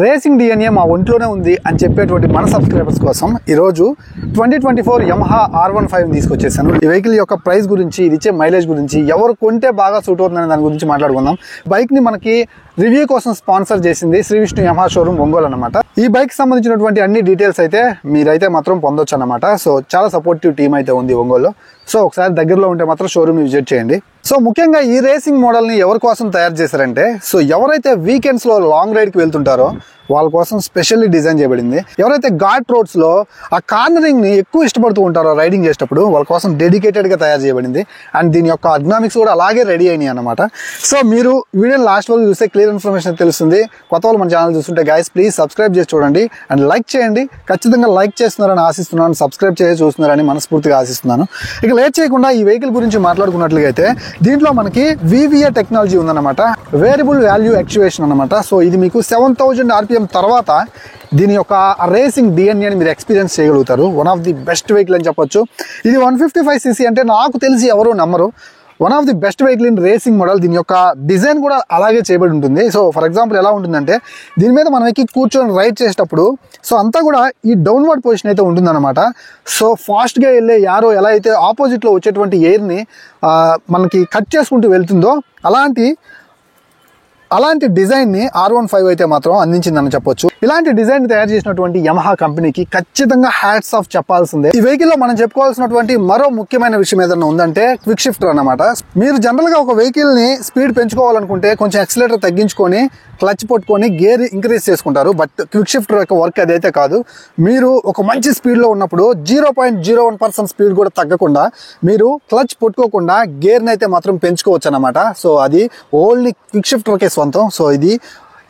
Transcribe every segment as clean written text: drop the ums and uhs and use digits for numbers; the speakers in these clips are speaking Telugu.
రేసింగ్ డిఎన్ఏ మా ఒంట్లోనే ఉంది అని చెప్పేటువంటి మన సబ్స్క్రైబర్స్ కోసం ఈరోజు 2024 యమహా R15 తీసుకొచ్చేసాను. ఈ వెహికల్ యొక్క ప్రైస్ గురించి, ఇది ఇచ్చే మైలేజ్ గురించి, ఎవరు కొంటే బాగా సూట్ అవుతుందనే దాని గురించి మాట్లాడుకుందాం. బైక్ ని మనకి రివ్యూ కోసం స్పాన్సర్ చేసింది శ్రీ విష్ణు యమహా షోరూమ్ ఒంగోలు అనమాట. ఈ బైక్ సంబంధించినటువంటి అన్ని డీటెయిల్స్ అయితే మీరైతే మాత్రం పొందొచ్చు అనమాట. సో చాలా సపోర్టివ్ టీమ్ అయితే ఉంది ఒంగోలు. సో ఒకసారి దగ్గరలో ఉంటే మాత్రం షోరూమ్ విజిట్ చేయండి. సో ముఖ్యంగా ఈ రేసింగ్ మోడల్ ని ఎవరి కోసం తయారు చేశారంటే, సో ఎవరైతే వీకెండ్స్ లో లాంగ్ రైడ్ కి వెళ్తుంటారో వాళ్ళ కోసం స్పెషల్లీ డిజైన్ చేయబడింది. ఎవరైతే ఘాట్ రోడ్స్ లో ఆ కార్నరింగ్ ని ఎక్కువ ఇష్టపడుతూ ఉంటారో రైడింగ్ చేసేటప్పుడు వాళ్ళ కోసం డెడికేటెడ్ గా తయారు చేయబడింది. అండ్ దీని యొక్క ఎర్గనామిక్స్ కూడా అలాగే రెడీ అయినాయి అనమాట. సో మీరు వీడియో లాస్ట్ వరకు చూస్తే క్లియర్ ఇన్ఫర్మేషన్ తెలుస్తుంది. కొత్త వాళ్ళు మన ఛానల్ చూస్తుంటే గైస్ ప్లీజ్ సబ్స్క్రైబ్ చేసి చూడండి అండ్ లైక్ చేయండి. ఖచ్చితంగా లైక్ చేస్తున్నారని ఆశిస్తున్నాను, సబ్స్క్రైబ్ చేసి చూస్తున్నారని మనస్ఫూర్తిగా ఆశిస్తున్నాను. ఇక లేట్ చేయకుండా ఈ వెహికల్ గురించి మాట్లాడుకున్నట్లయితే దీంట్లో మనకి VVA టెక్నాలజీ ఉందన్నమాట. వేరియబుల్ వాల్యూ యాక్చువేషన్ అనమాట. సో ఇది మీకు 7000 RPM తర్వాత దీని యొక్క రేసింగ్ డిఎన్ఏని మీరు ఎక్స్పీరియన్స్ చేయగలుగుతారు. One of the best vehicle అని చెప్పొచ్చు. ఇది 155cc అంటే నాకు తెలిసి ఎవరు నమ్మరు. One of the best vehicle in racing model. దీని యొక్క డిజైన్ కూడా అలాగే చేయబడి ఉంటుంది. సో ఫర్ ఎగ్జాంపుల్ ఎలా ఉంటుందంటే, దీని మీద మనం ఎక్కి కూర్చొని రైడ్ చేసేటప్పుడు సో అంతా కూడా ఈ డౌన్వర్డ్ పొజిషన్ అయితే ఉంటుందన్నమాట. సో ఫాస్ట్గా వెళ్ళే యారో ఎలా అయితే ఆపోజిట్లో వచ్చేటువంటి ఎయిర్ని మనకి కట్ చేసుకుంటూ వెళ్తుందో అలాంటి డిజైన్ ని R15 అయితే మాత్రం అందించిందని చెప్పొచ్చు. ఇలాంటి డిజైన్ తయారు చేసినటువంటి యమహా కంపెనీకి ఖచ్చితంగా హ్యాట్స్ ఆఫ్ చెప్పాల్సిందే. ఈ వెహికల్ లో మనం చెప్పుకోవాల్సినటువంటి మరో ముఖ్యమైన విషయం ఏదైనా ఉందంటే క్విక్ షిఫ్టర్ అన్నమాట. మీరు జనరల్ గా ఒక వెహికల్ ని స్పీడ్ పెంచుకోవాలనుకుంటే కొంచెం యాక్సిలరేటర్ తగ్గించుకొని క్లచ్ పట్టుకొని గేర్ ఇంక్రీజ్ చేసుకుంటారు. బట్ క్విక్ షిఫ్టర్ యొక్క వర్క్ అదైతే కాదు. మీరు ఒక మంచి స్పీడ్ లో ఉన్నప్పుడు 0.01% స్పీడ్ కూడా తగ్గకుండా మీరు క్లచ్ పట్టుకోకుండా గేర్ ని అయితే మాత్రం పెంచుకోవచ్చు అనమాట. సో అది ఓన్లీ క్విక్ షిఫ్టర్ కే సొంతం. సో ఇది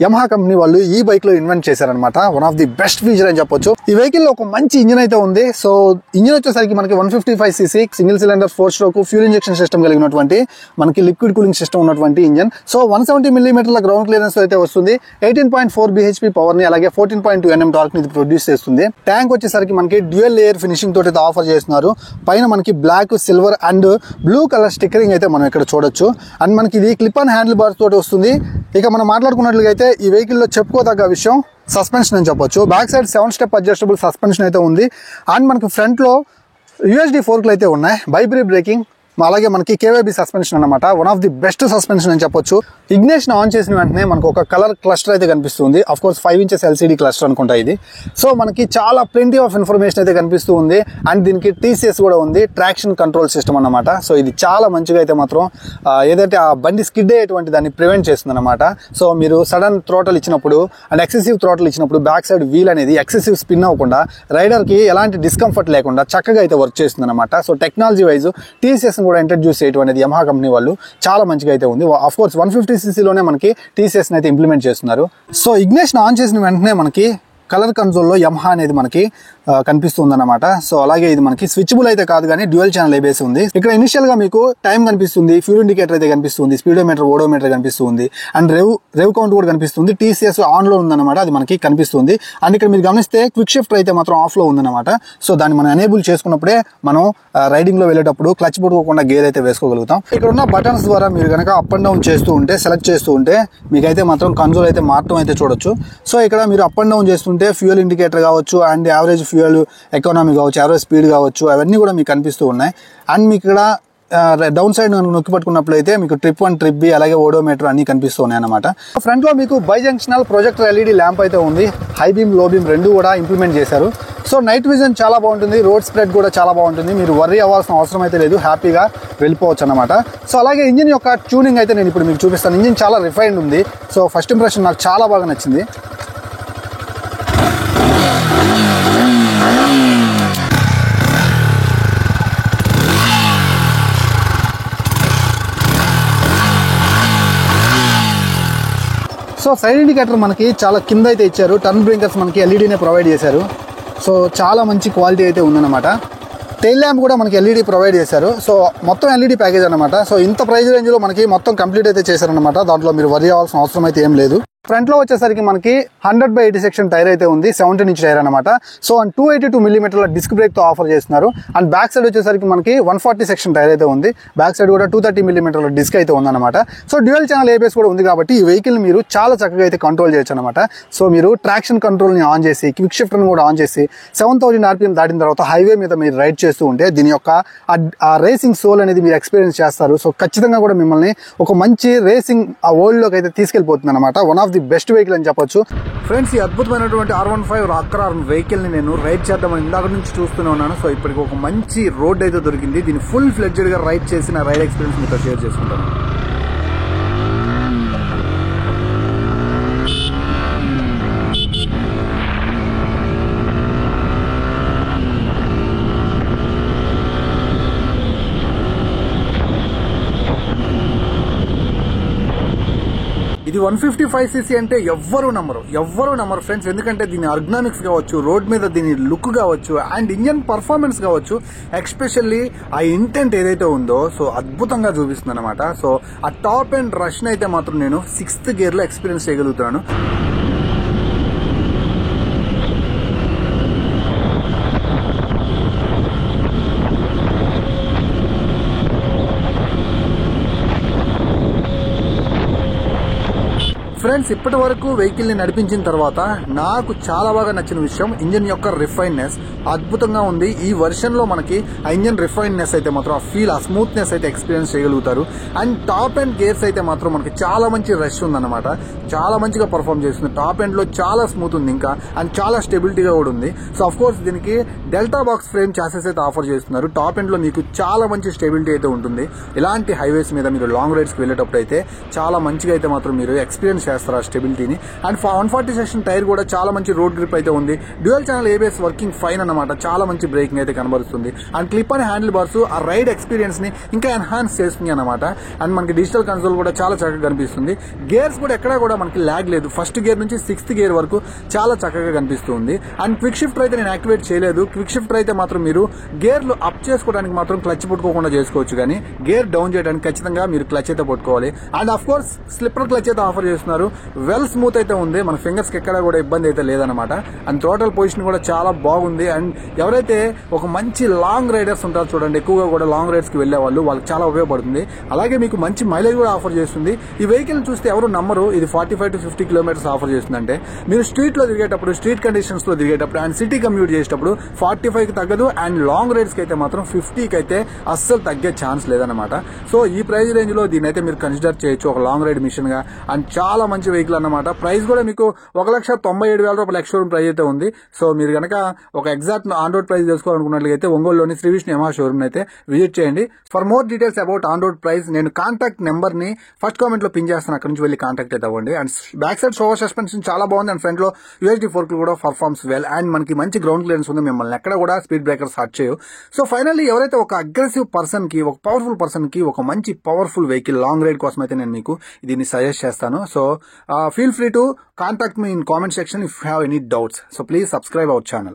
యమహా కంపెనీ వాళ్ళు ఈ బైక్ లో ఇన్వెంట్ చేశారనమాట. One of the best feature అని చెప్పొచ్చు. ఈ వెహికల్ లో ఒక మంచి ఇంజిన్ అయితే ఉంది. సో ఇంజిన్ వచ్చేసరికి మనకి 155cc single cylinder 4 stroke fuel injection system కలిగినటువంటి మనకి లిక్విడ్ కూలింగ్ సిస్టమ్ ఉన్నటువంటి engine. So 170 mm ground clearance అయితే వస్తుంది. 18.4 bhp పవర్ ని అలాగే 14.2 Nm టార్క్ ని ప్రొడ్యూస్ చేస్తుంది. ట్యాంక్ వచ్చేసరికి మనకి డ్యూయల్ లేయర్ ఫినిషింగ్ తోటి ఆఫర్ చేస్తున్నారు. పైన మనకి black, silver and blue colour stickering అయితే మనం ఇక్కడ చూడొచ్చు. అండ్ మనకి ఇది క్లిప్ అండ్ హ్యాండిల్ బార్స్ తోటి వస్తుంది. ఇక మనం మాట్లాడుకున్నట్లయితే ఈ వెహికల్ లో చెప్పుకోదగ్గ విషయం సస్పెన్షన్ అని చెప్పొచ్చు. Back side 7 step adjustable suspension అయితే ఉంది. అండ్ మనకి ఫ్రంట్ లో USD ఫోర్క్లు అయితే ఉన్నాయి. వైబ్రీ బ్రేకింగ్ అలాగే మనకి KYB సస్పెన్షన్ అనమాట. One of the best suspension అని చెప్పొచ్చు. ఇగ్నిషన్ ఆన్ చేసిన వెంటనే మనకు ఒక కలర్ క్లస్టర్ అయితే కనిపిస్తుంది. Of course 5 inches LCD cluster అనుకుంటా ఇది. సో మనకి చాలా ప్లెంటీ ఆఫ్ ఇన్ఫర్మేషన్ అయితే కనిపిస్తూ ఉంది. అండ్ దీనికి TCS కూడా ఉంది, ట్రాక్షన్ కంట్రోల్ సిస్టమ్ అన్నమాట. సో ఇది చాలా మంచిగా అయితే మాత్రం ఏదైతే ఆ బండి స్కిడ్ అయ్యేటువంటి దాన్ని ప్రివెంట్ చేస్తుంది అనమాట. సో మీరు సడన్ థ్రోటల్ ఇచ్చినప్పుడు అండ్ ఎక్సెసివ్ థ్రోటల్ ఇచ్చినప్పుడు బ్యాక్ సైడ్ వీల్ అనేది ఎక్సెసివ్ స్పిన్ అవ్వకుండా రైడర్ కి ఎలాంటి డిస్కంఫర్ట్ లేకుండా చక్కగా అయితే వర్క్ చేస్తుంది అనమాట. సో టెక్నాలజీ వైజ్ TCS కూడా ఇంట్రడ్యూస్ చేయడం అనేది యమహా కంపెనీ వాళ్ళు చాలా మంచిగా అయితే ఉంది. ఆఫ్ కోర్స్ 150cc లోనే మనకి TCS అయితే ఇంప్లిమెంట్ చేస్తున్నారు. సో ఇగ్నిషన్ ఆన్ చేసిన వెంటనే మనకి కలర్ కన్సోల్ లో యమహా అనేది మనకి కనిపిస్తుంది అనమాట. సో అలాగే ఇది మనకి స్విచబుల్ అయితే కాదు కానీ డ్యూయల్ ఛానల్ ABS ఉంది. ఇక్కడ ఇనిషియల్ గా మీకు టైం కనిపిస్తుంది, ఫ్యూల్ ఇండికేటర్ అయితే కనిపిస్తుంది, స్పీడోమీటర్, ఓడోమీటర్ కనిపిస్తుంది అండ్ రెవ్ కౌంట్ కూడా కనిపిస్తుంది. TCS ఆన్ లో ఉందన్నమాట, అది మనకి కనిపిస్తుంది. అండ్ ఇక్కడ మీరు గమనిస్తే క్విక్ షిఫ్టర్ అయితే మాత్రం ఆఫ్ లో ఉందన్నమాట. సో దాన్ని మనం ఎనేబుల్ చేసుకున్నప్పుడే మనం రైడింగ్ లో వెళ్ళేటప్పుడు క్లచ్ పట్టుకోకుండా గేర్ అయితే వేసుకోగలుగుతాం. ఇక్కడ ఉన్న బటన్స్ ద్వారా మీరు కనుక అప్ అండ్ డౌన్ చేస్తూ ఉంటే, సెలెక్ట్ చేస్తూ ఉంటే మీకైతే మాత్రం కన్సోల్ అయితే మారటం అయితే చూడొచ్చు. సో ఇక్కడ మీరు అప్ అండ్ డౌన్ చేస్తుంటే ఫ్యూయల్ ఇండికేటర్ కావచ్చు అండ్ యావరేజ్ ఫ్యూయల్ ఎకానమీ కావచ్చు, యావరేజ్ స్పీడ్ కావచ్చు, అవన్నీ కూడా మీకు కనిపిస్తూ ఉన్నాయి. అండ్ మీకు ఇక్కడ డౌన్ సైడ్ నొక్కి పట్టుకున్నట్లయితే మీకు ట్రిప్ 1, ట్రిప్ B అలాగే ఓడోమీటర్ అన్ని కనిపిస్తూ ఉన్నాయి అనమాట. ఫ్రంట్ లో మీకు by junctional projector LED lamp అయితే ఉంది. హై బీమ్, లో బీమ్ రెండు కూడా ఇంప్లిమెంట్ చేశారు. సో నైట్ విజన్ చాలా బాగుంటుంది, రోడ్ స్ప్రెడ్ కూడా చాలా బాగుంటుంది. మీరు వర్రీ అవ్వాల్సిన అవసరం అయితే లేదు, హ్యాపీగా వెళ్ళిపోవచ్చు అనమాట. సో అలాగే ఇంజిన్ యొక్క ట్యూనింగ్ అయితే నేను ఇప్పుడు మీకు చూపిస్తాను. ఇంజిన్ చాలా రిఫైన్డ్ ఉంది. సో ఫస్ట్ ఇంప్రెషన్ నాకు చాలా బాగా నచ్చింది. సో సైడ్ ఇండికేటర్ మనకి చాలా కింద అయితే ఇచ్చారు. టర్న్ బ్రేకర్స్ మనకి LEDనే ప్రొవైడ్ చేశారు. సో చాలా మంచి క్వాలిటీ అయితే ఉందన్నమాట. టైల్ ల్యాంప్ కూడా మనకి LED ప్రొవైడ్ చేశారు. సో మొత్తం LED ప్యాకేజ్ అనమాట. సో ఇంత ప్రైస్ రేంజ్ లో మనకి మొత్తం కంప్లీట్ అయితే చేశారనమాట. దాంట్లో మీరు వర్రీ అవ్వాల్సిన అవసరం అయితే ఏం లేదు. ఫ్రంట్ లో వచ్చేసరికి మనకి 100/80 సెక్షన్ టైర్ అయితే ఉంది, 17 ఇంచ్ టైర్ అనమాట. సో అండ్ 282 మిల్లీమీటర్ల డిస్క్ బ్రేక్ తో ఆఫర్ చేస్తున్నారు. అండ్ బ్యాక్ సైడ్ వచ్చేసరికి మనకి 140 సెక్షన్ టైర్ అయితే ఉంది. బ్యాక్ సైడ్ కూడా 230 మిల్లీమీటర్ల డిస్క్ అయితే ఉందన్నమాట. సో డ్యూయల్ ఛానల్ ఏబిఎస్ కూడా ఉంది కాబట్టి ఈ వెహికల్ మీరు చాలా చక్కగా అయితే కంట్రోల్ చేయొచ్చు అనమాట. సో మీరు ట్రాక్షన్ కంట్రోల్ ని ఆన్ చేసి క్విక్ షిఫ్టర్ ని కూడా ఆన్ చేసి 7000 RPM దాటిన తర్వాత హైవే మీద మీరు రైడ్ చేస్తూ ఉంటే దీని యొక్క ఆ రేసింగ్ సోల్ అనేది మీరు ఎక్స్పీరియన్స్ చేస్తారు. సో ఖచ్చితంగా కూడా మిమ్మల్ని ఒక మంచి రేసింగ్ ఆ వరల్డ్ లోకి అయితే తీసుకెళ్లిపోతుంది అనమాట. One of the best vehicle అని చెప్పొచ్చు. ఫ్రెండ్స్, ఈ అద్భుతమైనటువంటి R15 రాకర్ వెహికల్ ని నేను రైడ్ చేద్దామని ఇందాక నుంచి చూస్తూనే ఉన్నాను. సో ఇప్పటికి ఒక మంచి రోడ్ అయితే దొరికింది. దీన్ని ఫుల్ ఫ్లెడ్జెడ్ గా రైడ్ చేసిన రైడ్ ఎక్స్పీరియన్స్ మీతో షేర్ చేసుకుంటాను. ఇది 155cc అంటే ఎవ్వరు నమ్మరు ఫ్రెండ్స్. ఎందుకంటే దీని అర్గనామిక్స్ కావచ్చు, రోడ్ మీద దీని లుక్ కావచ్చు, అండ్ ఇంజన్ పర్ఫార్మెన్స్ కావచ్చు, ఎక్స్పెషల్లీ ఆ ఇంటెంట్ ఏదైతే ఉందో సో అద్భుతంగా చూపిస్తుంది అనమాట. సో ఆ టాప్ అండ్ రష్ అయితే మాత్రం నేను 6th గేర్ లో ఎక్స్పీరియన్స్ చేయగలుగుతున్నాను. ఫ్రెండ్స్, ఇప్పటి వరకు వెహికల్ ని నడిపించిన తర్వాత నాకు చాలా బాగా నచ్చిన విషయం ఇంజిన్ యొక్క రిఫైన్నెస్ అద్భుతంగా ఉంది. ఈ వర్షన్ లో మనకి ఆ ఇంజిన్ రిఫైన్నెస్ అయితే మాత్రం ఆ ఫీల్, ఆ స్మూత్నెస్ అయితే ఎక్స్పీరియన్స్ చేయగలుగుతారు. అండ్ టాప్ అండ్ గేర్స్ అయితే మాత్రం మనకి చాలా మంచి రష్ ఉందన్నమాట. చాలా మంచిగా పర్ఫామ్ చేస్తుంది. టాప్ ఎండ్ లో చాలా స్మూత్ ఉంది ఇంకా, అండ్ చాలా స్టెబిలిటీగా కూడా ఉంది. సో అఫ్ కోర్స్ దీనికి డెల్టా బాక్స్ ఫ్రేమ్ చాసెస్ అయితే ఆఫర్ చేస్తున్నారు. టాప్ ఎండ్ లో మీకు చాలా మంచి స్టెబిలిటీ అయితే ఉంటుంది. ఇలాంటి హైవేస్ మీద మీరు లాంగ్ రైడ్స్ కి వెళ్ళేటప్పుడు అయితే చాలా మంచిగా అయితే మాత్రం మీరు ఎక్స్పీరియన్స్ చేస్తారు ఆ స్టెబిలిటీని. అండ్ 140 సెక్షన్ టైర్ కూడా చాలా మంచి రోడ్ గ్రిప్ అయితే ఉంది. Dual channel ABS working fine అనమాట. చాలా మంచి బ్రేకింగ్ అయితే కనబరుస్తుంది. And clip and handle bars ఆ రైడ్ ఎక్స్పీరియన్స్ ని ఇంకా ఎన్హాన్స్ చేస్తుంది అనమాట. అండ్ మనకి డిజిటల్ కన్సోల్ కూడా చాలా చక్కగా కనిపిస్తుంది. గేర్స్ కూడా ఎక్కడా కూడా మనకి ల్యాగ్ లేదు. ఫస్ట్ గేర్ నుంచి 6th గేర్ వరకు చాలా చక్కగా కనిపిస్తుంది. అండ్ క్విక్ షిఫ్టర్ అయితే నేను యాక్టివేట్ చేయలేదు. క్విక్ షిఫ్టర్ అయితే మాత్రం మీరు గేర్లు అప్ చేసుకోవడానికి మాత్రం క్లచ్ పట్టుకోకుండా చేసుకోవచ్చు, కానీ గేర్ డౌన్ చేయడానికి ఖచ్చితంగా మీరు క్లచ్ అయితే పట్టుకోవాలి. And of course slipper clutch అయితే ఆఫర్ చేస్తున్నారు. వెల్ స్మూత్ అయితే ఉంది. మన ఫింగర్స్ కి ఎక్కడా కూడా ఇబ్బంది అయితే లేదనమాట. అండ్ టోటల్ పొజిషన్ కూడా చాలా బాగుంది. అండ్ ఎవరైతే ఒక మంచి లాంగ్ రైడర్స్ ఉంటారో చూడండి, ఎక్కువగా కూడా లాంగ్ రైడ్స్ కి వెళ్లే వాళ్ళు, వాళ్ళకి చాలా ఉపయోగపడుతుంది. అలాగే మీకు మంచి మైలేజ్ కూడా ఆఫర్ చేస్తుంది. ఈ వెహికల్ చూస్తే ఎవరు నమ్మరు, ఇది 45 to 50 కిలోమీటర్స్ ఆఫర్ చేస్తుందంటే మీరు స్ట్రీట్ లో తిరిగేటప్పుడు, స్ట్రీట్ కండిషన్స్ లో తిరిగేటప్పుడు అండ్ సిటీ కమ్యూట్ చేసేటప్పుడు 45 కి తగ్గదు. అండ్ లాంగ్ రైడ్స్ కి అయితే మాత్రం 50 కి అయితే అస్సలు తగ్గే ఛాన్స్ లేదనమాట. సో ఈ ప్రైస్ రేంజ్ లో దీని అయితే మీరు కన్సిడర్ చేయొచ్చు ఒక లాంగ్ రైడ్ మిషన్ గా. అండ్ చాలా మంచి వెహికల్ అన్నమాట. ప్రైస్ కూడా మీకు 1,97,000 రూపాయల ఎక్స్-షోరూమ్ ప్రైస్ అయితే ఉంది. సో మీరు కనుక ఒక ఎగ్జాక్ట్ ఆన్ రోడ్ ప్రైస్ తెలుసుకోవాలనుకున్నట్లయితే ఒంగోలులోని శ్రీ విష్ణు యమహా షోరూమ్ అయితే విజిట్ చేయండి. For more details about on road price నేను కాంటాక్ట్ నెంబర్ ని ఫస్ట్ కామెంట్ లో పిన్ చేస్తాను. అక్కడ నుంచి వెళ్ళి కాంటాక్ట్ అయితే అవ్వండి. And back side shower suspension చాలా బాగుంది. అండ్ ఫ్రంట్ లో UHD ఫోర్క్ కూడా పర్ఫార్మ్స్ వెల్. అండ్ మనకి మంచి గ్రౌండ్ క్లియరెన్స్ ఉంది. మిమ్మల్ని ఎక్కడ కూడా స్పీడ్ బ్రేకర్స్ హర్ట్ చేయవు. సో ఫైనల్లీ ఎవరైతే ఒక అగ్రెసివ్ పర్సన్ కి, ఒక పవర్ఫుల్ పర్సన్ కి ఒక మంచి పవర్ఫుల్ వెహికల్ లాంగ్ రైడ్ కోసం అయితే నేను మీకు దీన్ని సజెస్ట్ చేస్తాను. So feel free to contact me in comment section if you have any doubts. So please subscribe our channel.